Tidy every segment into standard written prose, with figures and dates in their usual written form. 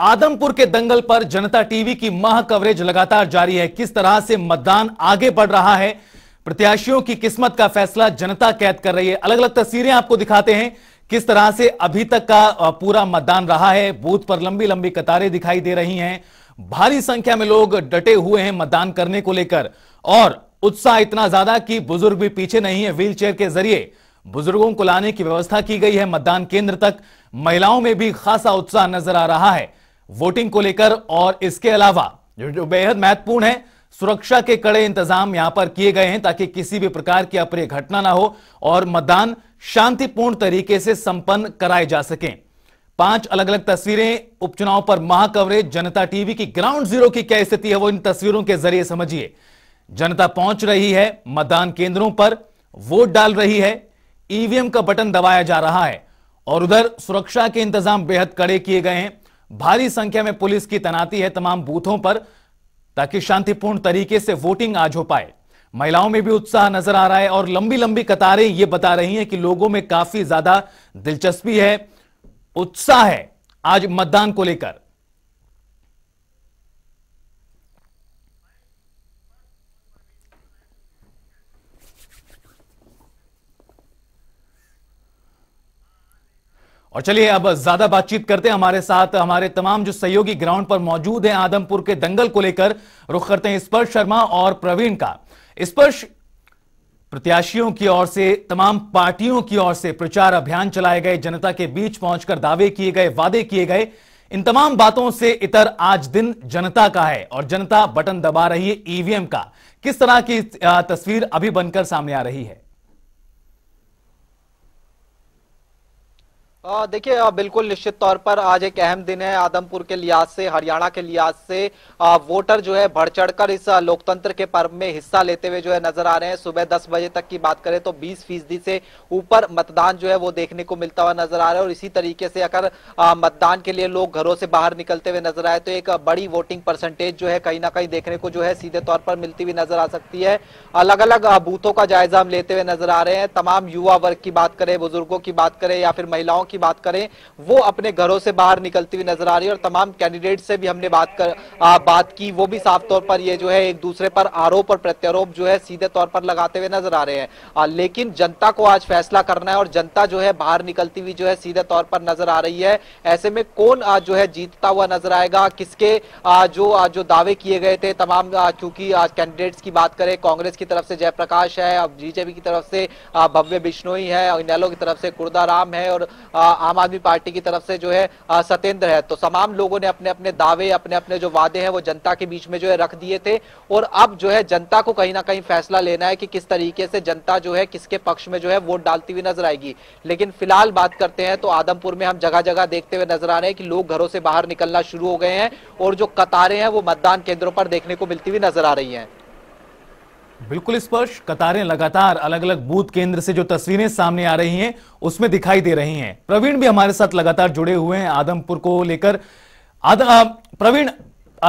आदमपुर के दंगल पर जनता टीवी की मह कवरेज लगातार जारी है। किस तरह से मतदान आगे बढ़ रहा है, प्रत्याशियों की किस्मत का फैसला जनता कैद कर रही है। अलग अलग तस्वीरें आपको दिखाते हैं किस तरह से अभी तक का पूरा मतदान रहा है। बूथ पर लंबी लंबी कतारें दिखाई दे रही हैं, भारी संख्या में लोग डटे हुए हैं मतदान करने को लेकर, और उत्साह इतना ज्यादा कि बुजुर्ग भी पीछे नहीं है। व्हील चेयर के जरिए बुजुर्गों को लाने की व्यवस्था की गई है मतदान केंद्र तक। महिलाओं में भी खासा उत्साह नजर आ रहा है वोटिंग को लेकर। और इसके अलावा जो बेहद महत्वपूर्ण है, सुरक्षा के कड़े इंतजाम यहां पर किए गए हैं ताकि किसी भी प्रकार की अप्रिय घटना ना हो और मतदान शांतिपूर्ण तरीके से संपन्न कराए जा सकें। 5 अलग अलग तस्वीरें उपचुनाव पर महा कवरेज। जनता टीवी की ग्राउंड जीरो की क्या स्थिति है वो इन तस्वीरों के जरिए समझिए। जनता पहुंच रही है मतदान केंद्रों पर, वोट डाल रही है, ईवीएम का बटन दबाया जा रहा है और उधर सुरक्षा के इंतजाम बेहद कड़े किए गए हैं। भारी संख्या में पुलिस की तैनाती है तमाम बूथों पर ताकि शांतिपूर्ण तरीके से वोटिंग आज हो पाए। महिलाओं में भी उत्साह नजर आ रहा है और लंबी लंबी कतारें ये बता रही हैं कि लोगों में काफी ज्यादा दिलचस्पी है, उत्साह है आज मतदान को लेकर। और चलिए अब ज्यादा बातचीत करते हैं। हमारे साथ हमारे तमाम जो सहयोगी ग्राउंड पर मौजूद हैं आदमपुर के दंगल को लेकर। रुख करते हैं स्पर्श शर्मा और प्रवीण का। स्पर्श, प्रत्याशियों की ओर से, तमाम पार्टियों की ओर से प्रचार अभियान चलाए गए, जनता के बीच पहुंचकर दावे किए गए, वादे किए गए। इन तमाम बातों से इतर आज दिन जनता का है और जनता बटन दबा रही है ईवीएम का। किस तरह की तस्वीर अभी बनकर सामने आ रही है? देखिए, बिल्कुल निश्चित तौर पर आज एक अहम दिन है आदमपुर के लिहाज से, हरियाणा के लिहाज से। वोटर जो है बढ़ चढ़कर इस लोकतंत्र के पर्व में हिस्सा लेते हुए जो है नजर आ रहे हैं। सुबह 10 बजे तक की बात करें तो 20% से ऊपर मतदान जो है वो देखने को मिलता हुआ नजर आ रहा है। और इसी तरीके से अगर मतदान के लिए लोग घरों से बाहर निकलते हुए नजर आए तो एक बड़ी वोटिंग परसेंटेज जो है कहीं ना कहीं देखने को जो है सीधे तौर पर मिलती हुई नजर आ सकती है। अलग अलग बूथों का जायजा हम लेते हुए नजर आ रहे हैं। तमाम युवा वर्ग की बात करें, बुजुर्गों की बात करें या फिर महिलाओं की बात करें, वो अपने घरों से बाहर निकलती हुई नजर आ रही है। और तमाम कैंडिडेट से भी हमने बात की, वो भी साफ तौर पर ये जो है एक दूसरे पर आरोप और प्रत्यारोप जो है सीधे तौर पर लगाते हुए नजर आ रहे हैं। लेकिन जनता को आज फैसला करना है और जनता जो है बाहर निकलती हुई जो है सीधे तौर पर नजर आ रही है। ऐसे में कौन जो है जीतता हुआ नजर आएगा, किसके जो दावे किए गए थे तमाम, चूंकि कैंडिडेट्स की बात करें, कांग्रेस की तरफ से जयप्रकाश है, अब बीजेपी की तरफ से भव्य बिश्नोई है, इनेलो की तरफ से कुर्दाराम है और आम आदमी पार्टी की तरफ से जो है सत्येंद्र है। तो तमाम लोगों ने अपने अपने दावे, अपने अपने जो वादे हैं वो जनता के बीच में जो है रख दिए थे। और अब जो है जनता को कहीं ना कहीं फैसला लेना है कि किस तरीके से जनता जो है किसके पक्ष में जो है वोट डालती हुई नजर आएगी। लेकिन फिलहाल बात करते हैं तो आदमपुर में हम जगह जगह देखते हुए नजर आ रहे हैं कि लोग घरों से बाहर निकलना शुरू हो गए हैं और जो कतारें हैं वो मतदान केंद्रों पर देखने को मिलती हुई नजर आ रही हैं। बिल्कुल स्पर्श, कतारें लगातार अलग अलग बूथ केंद्र से जो तस्वीरें सामने आ रही हैं उसमें दिखाई दे रही हैं। प्रवीण भी हमारे साथ लगातार जुड़े हुए हैं आदमपुर को लेकर। प्रवीण,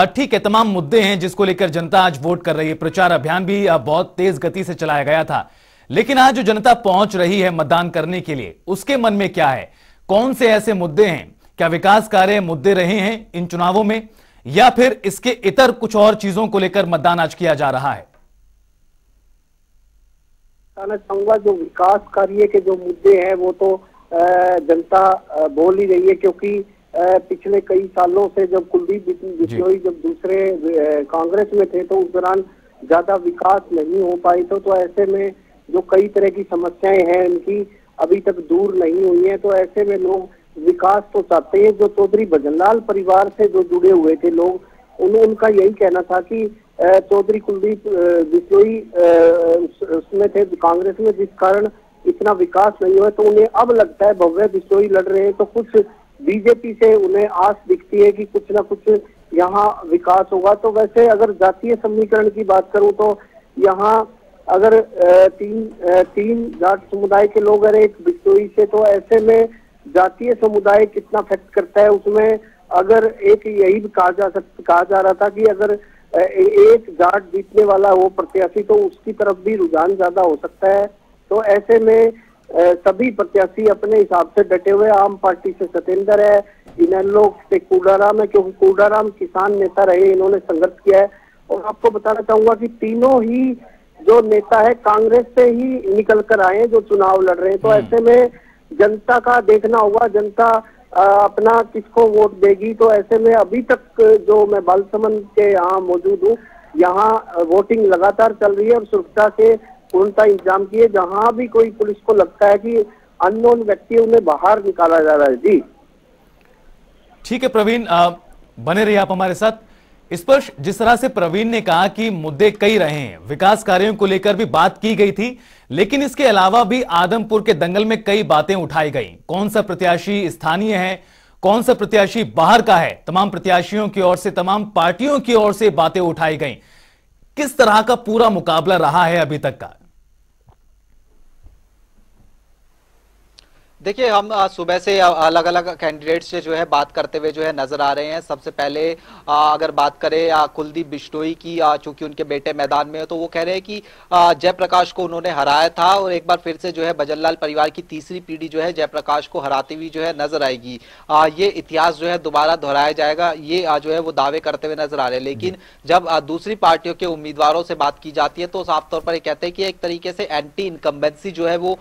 ठीक है, तमाम मुद्दे हैं जिसको लेकर जनता आज वोट कर रही है। प्रचार अभियान भी बहुत तेज गति से चलाया गया था, लेकिन आज जो जनता पहुंच रही है मतदान करने के लिए, उसके मन में क्या है? कौन से ऐसे मुद्दे हैं? क्या विकास कार्य मुद्दे रहे हैं इन चुनावों में, या फिर इसके इतर कुछ और चीजों को लेकर मतदान आज किया जा रहा है? कहना चाहूंगा जो विकास कार्य के जो मुद्दे हैं वो तो जनता बोल ही रही है, क्योंकि पिछले कई सालों से जब कुलदीप बिश्नोई जब दूसरे कांग्रेस में थे तो उस दौरान ज्यादा विकास नहीं हो पाई। तो ऐसे में जो कई तरह की समस्याएं हैं उनकी अभी तक दूर नहीं हुई है। तो ऐसे में लोग विकास तो चाहते हैं। जो चौधरी भजनलाल परिवार से जो जुड़े हुए थे लोग, उनका यही कहना था कि चौधरी कुलदीप बिश्नोई उसमें थे कांग्रेस में, जिस कारण इतना विकास नहीं हुआ। तो उन्हें अब लगता है भव्य बिश्नोई लड़ रहे हैं तो कुछ बीजेपी से उन्हें आस दिखती है कि कुछ ना कुछ यहाँ विकास होगा। तो वैसे अगर जातीय समीकरण की बात करूं तो यहाँ अगर तीन जाट समुदाय के लोग अगर एक बिश्नोई से, तो ऐसे में जातीय समुदाय कितना फैक्ट करता है उसमें। अगर एक यही कहा जा रहा था कि अगर एक जाट जीतने वाला हो प्रत्याशी तो उसकी तरफ भी रुझान ज्यादा हो सकता है। तो ऐसे में सभी प्रत्याशी अपने हिसाब से डटे हुए। आम पार्टी से सतेंद्र है, इनेलो से कूडाराम है, क्योंकि कूडाराम किसान नेता रहे, इन्होंने संघर्ष किया है। और आपको बताना चाहूंगा कि तीनों ही जो नेता है कांग्रेस से ही निकल कर आए हैं, जो चुनाव लड़ रहे हैं। तो ऐसे में जनता का देखना होगा, जनता अपना किसको वोट देगी। तो ऐसे में अभी तक जो मैं बालसमंद के यहाँ मौजूद हूँ, यहाँ वोटिंग लगातार चल रही है और सुरक्षा के पूर्णतः इंतजाम किए। जहां भी कोई पुलिस को लगता है कि अननोन व्यक्ति उन्हें बाहर निकाला जा रहा है। जी ठीक है प्रवीण, बने रहिए आप हमारे साथ। इस पर जिस तरह से प्रवीण ने कहा कि मुद्दे कई रहे हैं, विकास कार्यों को लेकर भी बात की गई थी, लेकिन इसके अलावा भी आदमपुर के दंगल में कई बातें उठाई गई। कौन सा प्रत्याशी स्थानीय है, कौन सा प्रत्याशी बाहर का है, तमाम प्रत्याशियों की ओर से, तमाम पार्टियों की ओर से बातें उठाई गई। किस तरह का पूरा मुकाबला रहा है अभी तक का? देखिए, हम सुबह से अलग अलग कैंडिडेट से जो है बात करते हुए जो है नजर आ रहे हैं। सबसे पहले अगर बात करें कुलदीप बिश्नोई की, चूंकि उनके बेटे मैदान में है, तो वो कह रहे हैं कि जयप्रकाश को उन्होंने हराया था और एक बार फिर से जो है भजनलाल परिवार की तीसरी पीढ़ी जो है जयप्रकाश को हराती हुई जो है नजर आएगी। ये इतिहास जो है दोबारा दोहराया जाएगा, ये जो है वो दावे करते हुए नजर आ रहे हैं। लेकिन जब दूसरी पार्टियों के उम्मीदवारों से बात की जाती है तो साफ तौर पर ये कहते हैं कि एक तरीके से एंटी इनकम्बेंसी जो है वो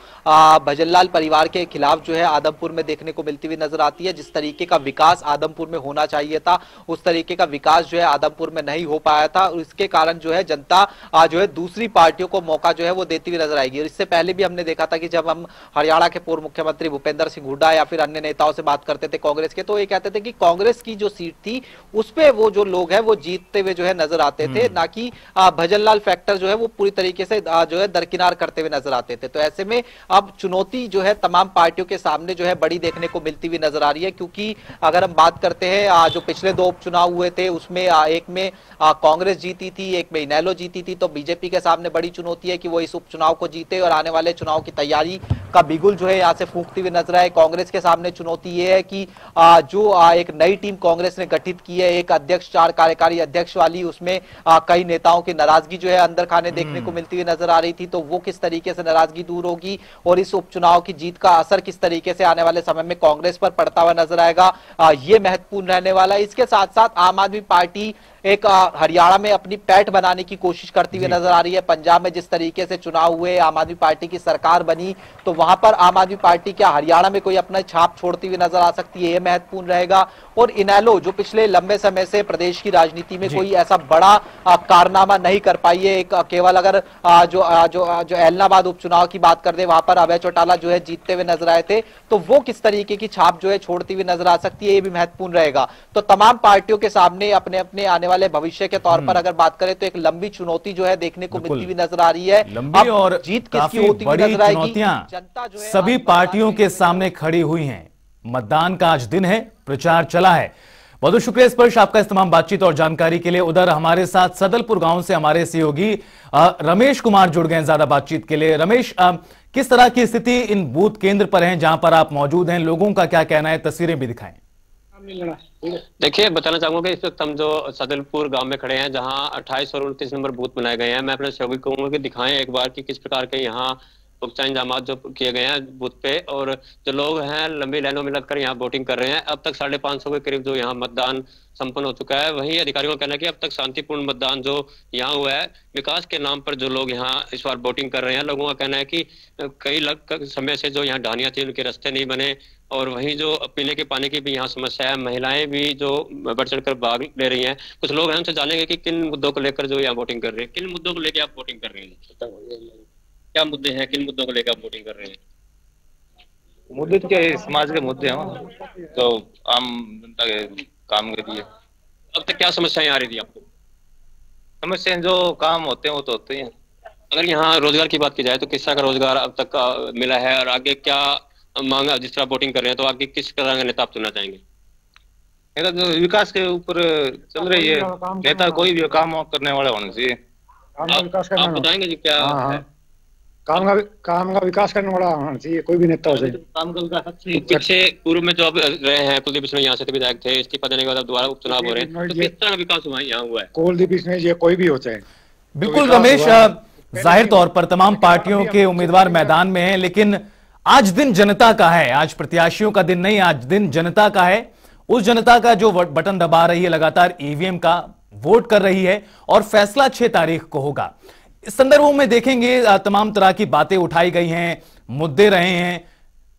भजनलाल परिवार के खिलाफ जो है आदमपुर में देखने को मिलती हुई नजर आती है। जिस तरीके का विकास आदमपुर में होना चाहिए था, उस तरीके का विकास जो है आदमपुर में नहीं हो पाया था और इसके कारण जो है जनता जो है दूसरी पार्टियों को मौका जो है वो देती हुई नजर आएगी। और इससे पहले भी हमने देखा था कि जब हम हरियाणा के पूर्व मुख्यमंत्री भूपेंद्र सिंह हुड्डा या फिर अन्य नेताओं से बात करते थे कांग्रेस के, तो ये कहते थे कि कांग्रेस की जो सीट थी उस पे वो जो लोग हैं वो जीतते हुए जो है नजर आते थे, ना कि भजनलाल फैक्टर जो है वो पूरी तरीके से जो है दरकिनार करते हुए नजर आते थे। तो ऐसे में अब चुनौती जो है तमाम पार्टियों के सामने जो है बड़ी देखने को मिलती हुई नजर आ रही है। क्योंकि अगर हम बात करते हैं जो पिछले दो उपचुनाव हुए थे उसमें एक में कांग्रेस जीती थी, एक में इनेलो जीती थी, तो बीजेपी के सामने बड़ी चुनौती है कि वो इस उपचुनाव को जीते और आने वाले चुनाव की तैयारी का बिगुल जो है यहाँ से फूंकती हुई नजर आए। कांग्रेस के सामने चुनौती ये है कि जो एक नई टीम कांग्रेस ने गठित की है, एक अध्यक्ष 4 कार्यकारी अध्यक्ष वाली, उसमें कई नेताओं की नाराजगी जो है अंदर खाने देखने को मिलती हुई नजर आ रही थी। तो वो किस तरीके से नाराजगी दूर होगी और इस उपचुनाव की जीत का असर किस तरीके से आने वाले समय में कांग्रेस पर पड़ता हुआ नजर आएगा, ये महत्वपूर्ण रहने वाला है। इसके साथ साथ आम आदमी पार्टी एक हरियाणा में अपनी पैठ बनाने की कोशिश करती हुई नजर आ रही है। पंजाब में जिस तरीके से चुनाव हुए, आम आदमी पार्टी की सरकार बनी, तो वहां पर आम आदमी पार्टी क्या हरियाणा में कोई अपना छाप छोड़ती हुई नजर आ सकती है, यह महत्वपूर्ण रहेगा। और इनेलो जो पिछले लंबे समय से प्रदेश की राजनीति में कोई ऐसा बड़ा कारनामा नहीं कर पाई है, एक केवल अगर जो एलनाबाद उपचुनाव की बात कर दे, वहां पर अभय चौटाला जो है जीतते हुए नजर आए थे, तो वो किस तरीके की छाप जो है छोड़ती हुई नजर आ सकती है, ये भी महत्वपूर्ण रहेगा। तो तमाम पार्टियों के सामने अपने अपने आने वाले भविष्य के तौर पर अगर बात करें तो एक लंबी चुनौती जो है देखने को मिलती हुई नजर आ रही है। लंबी और जीत किसकी होती हुई बड़ी नजर आएगी, चुनौतियां जनता जो है सभी पार्टियों के सामने खड़ी हुई हैं। मतदान का आज दिन है, प्रचार चला है। बहुत बहुत शुक्रिया स्पर्श आपका इस तमाम बातचीत और जानकारी के लिए। उधर हमारे साथ सदलपुर गांव से हमारे सहयोगी रमेश कुमार जुड़ गए ज्यादा बातचीत के लिए। रमेश, किस तरह की स्थिति इन बूथ केंद्र पर है जहां पर आप मौजूद हैं, लोगों का क्या कहना है, तस्वीरें भी दिखाएं। देखिए, बताना चाहूंगा कि इस वक्त हम जो सदलपुर गांव में खड़े हैं, जहां 28 और 29 नंबर बूथ बनाए गए हैं। मैं अपने सहयोगी को कहूंगा कि दिखाएं एक बार कि किस प्रकार के यहाँ पुख्ता इंतजाम जो किए गए हैं बूथ पे, और जो लोग हैं लंबी लाइनों में लगकर यहाँ वोटिंग कर रहे हैं। अब तक 550 के करीब जो यहाँ मतदान संपन्न हो चुका है। वहीं अधिकारियों का कहना है कि अब तक शांतिपूर्ण मतदान जो यहाँ हुआ है, विकास के नाम पर जो लोग यहाँ इस बार वोटिंग कर रहे हैं, लोगों का कहना है कि कई समय से जो यहाँ ढानियां थी उनके रास्ते नहीं बने, और वहीं जो पीने के पानी की भी यहाँ समस्या है। महिलाएं भी जो बढ़ चढ़कर भाग ले रही हैं। कुछ लोग हैं, उनसे जानेंगे कि किन मुद्दों को लेकर जो यहाँ वोटिंग कर रहे हैं, किन मुद्दों को लेकर आप वोटिंग कर रहे हैं, क्या मुद्दे हैं, किन मुद्दों को लेकर आप वोटिंग कर रहे हैं? मुद्दे तो क्या है, समाज के मुद्दे हैं, तो आम जनता के काम के लिए। अब तक क्या समस्याएं आ रही थी आपको? समस्याएं जो काम होते हैं वो तो होते हैं। अगर यहाँ रोजगार की बात की जाए तो किस तरह का रोजगार अब तक मिला है, और आगे क्या मांगा? जिस तरह वोटिंग कर रहे हैं तो आगे किस तरह का नेता आप चुनना चाहेंगे? जो विकास के ऊपर चल रही है, नेता कोई भी काम करने वाला होना चाहिए। आप बताएंगे जी क्या है? काम का विकास करने वाला होना चाहिए, कोई भी नेता हो जाए। काम का विकास पीछे पूर्व में जो अब रहे हैं कुलदीप बिश्नोई यहाँ से विधायक थे, इस्तीफा देने के बाद अब दोबारा उपचुनाव हो रहे हैं, तो किस तरह विकास हुआ यहाँ हुआ है? कुलदीप बिश्नोई ये कोई भी हो जाए। बिल्कुल रमेश, जाहिर तौर पर तमाम पार्टियों के उम्मीदवार मैदान में हैं, लेकिन आज दिन जनता का है, आज प्रत्याशियों का दिन नहीं, आज दिन जनता का है। उस जनता का जो बटन दबा रही है, लगातार ईवीएम का वोट कर रही है और फैसला 6 तारीख को होगा। इस संदर्भ में देखेंगे तमाम तरह की बातें उठाई गई हैं, मुद्दे रहे हैं,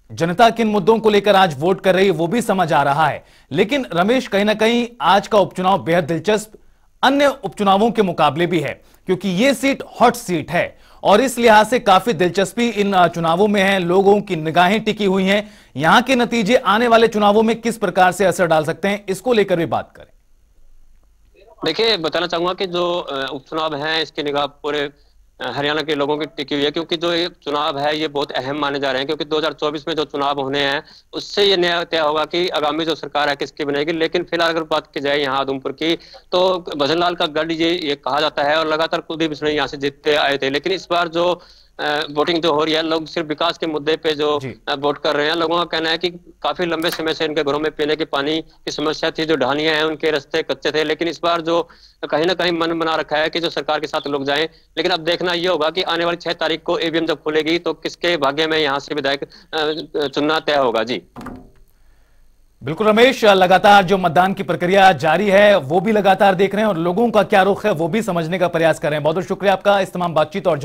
जनता किन मुद्दों को लेकर आज वोट कर रही है वो भी समझ आ रहा है। लेकिन रमेश, कहीं ना कहीं आज का उपचुनाव बेहद दिलचस्प अन्य उपचुनावों के मुकाबले भी है, क्योंकि ये सीट हॉट सीट है और इस लिहाज से काफी दिलचस्पी इन चुनावों में है। लोगों की निगाहें टिकी हुई हैं। यहां के नतीजे आने वाले चुनावों में किस प्रकार से असर डाल सकते हैं, इसको लेकर भी बात करें। देखिए, बताना चाहूंगा कि जो उपचुनाव है इसकी निगाह पूरे हरियाणा के लोगों की टिकी हुई है, क्योंकि जो ये चुनाव है ये बहुत अहम माने जा रहे हैं, क्योंकि 2024 में जो चुनाव होने हैं उससे ये न्याय तय होगा कि आगामी जो सरकार है किसकी बनेगी। लेकिन फिलहाल अगर बात की जाए यहाँ उधमपुर की, तो भजन लाल का गढ़ ये कहा जाता है और लगातार कुलदीप बिश्नोई यहाँ से जीतते आए थे। लेकिन इस बार जो वोटिंग जो हो रही है, लोग सिर्फ विकास के मुद्दे पे जो वोट कर रहे हैं। लोगों का कहना है कि काफी लंबे समय से इनके घरों में पीने के पानी की समस्या थी, जो ढानियां हैं उनके रास्ते कच्चे थे। लेकिन इस बार जो कहीं ना कहीं मन बना रखा है कि जो सरकार के साथ लोग जाएं। लेकिन अब देखना ये होगा कि आने वाली 6 तारीख को ईवीएम जब खुलेगी तो किसके भाग्य में यहाँ से विधायक चुनना तय होगा। जी बिल्कुल रमेश, लगातार जो मतदान की प्रक्रिया जारी है वो भी लगातार देख रहे हैं और लोगों का क्या रुख है वो भी समझने का प्रयास कर रहे हैं। बहुत बहुत शुक्रिया आपका इस तमाम बातचीत और